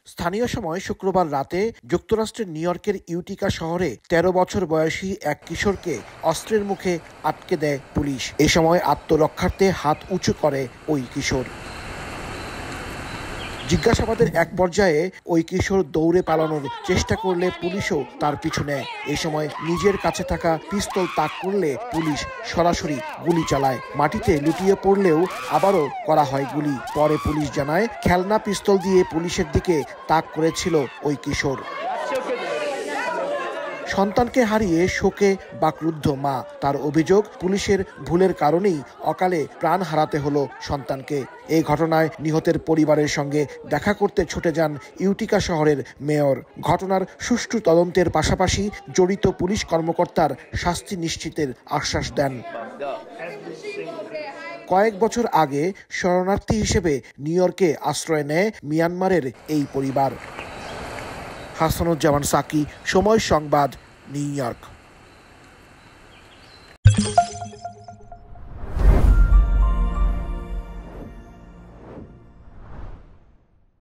স্থানীয় সময় শুক্রবার রাতে যুক্তরাষ্ট্রের নিউ ইয়র্কের ইউটিকা শহরে ১৩ বছর বয়সী এক কিশোরকে অস্ত্রের মুখে আটকে দেয় পুলিশ। এ সময় আত্মরক্ষার্থে হাত উঁচু করে ওই কিশোর। জিজ্ঞাসাবাদের এক পর্যায়ে ওই কিশোর দৌড়ে পালানোর চেষ্টা করলে পুলিশও তার পিছু নেয়। এ সময় নিজের কাছে থাকা পিস্তল তাক করলে পুলিশ সরাসরি গুলি চালায়। মাটিতে লুটিয়ে পড়লেও আবারও করা হয় গুলি। পরে পুলিশ জানায়, খেলনা পিস্তল দিয়ে পুলিশের দিকে তাক করেছিল ওই কিশোর। সন্তানকে হারিয়ে শোকে বাকরুদ্ধ মা। তার অভিযোগ, পুলিশের ভুলের কারণেই অকালে প্রাণ হারাতে হলো সন্তানকে। এই ঘটনায় নিহতের পরিবারের সঙ্গে দেখা করতে ছুটে যান ইউটিকা শহরের মেয়র। ঘটনার সুষ্ঠু তদন্তের পাশাপাশি জড়িত পুলিশ কর্মকর্তার শাস্তি নিশ্চিতের আশ্বাস দেন। কয়েক বছর আগে শরণার্থী হিসেবে নিউ ইয়র্কে আশ্রয় নেয় মিয়ানমারের এই পরিবার। হাসানুজ্জামান সাকি, সময় সংবাদ, নিউ ইয়র্ক।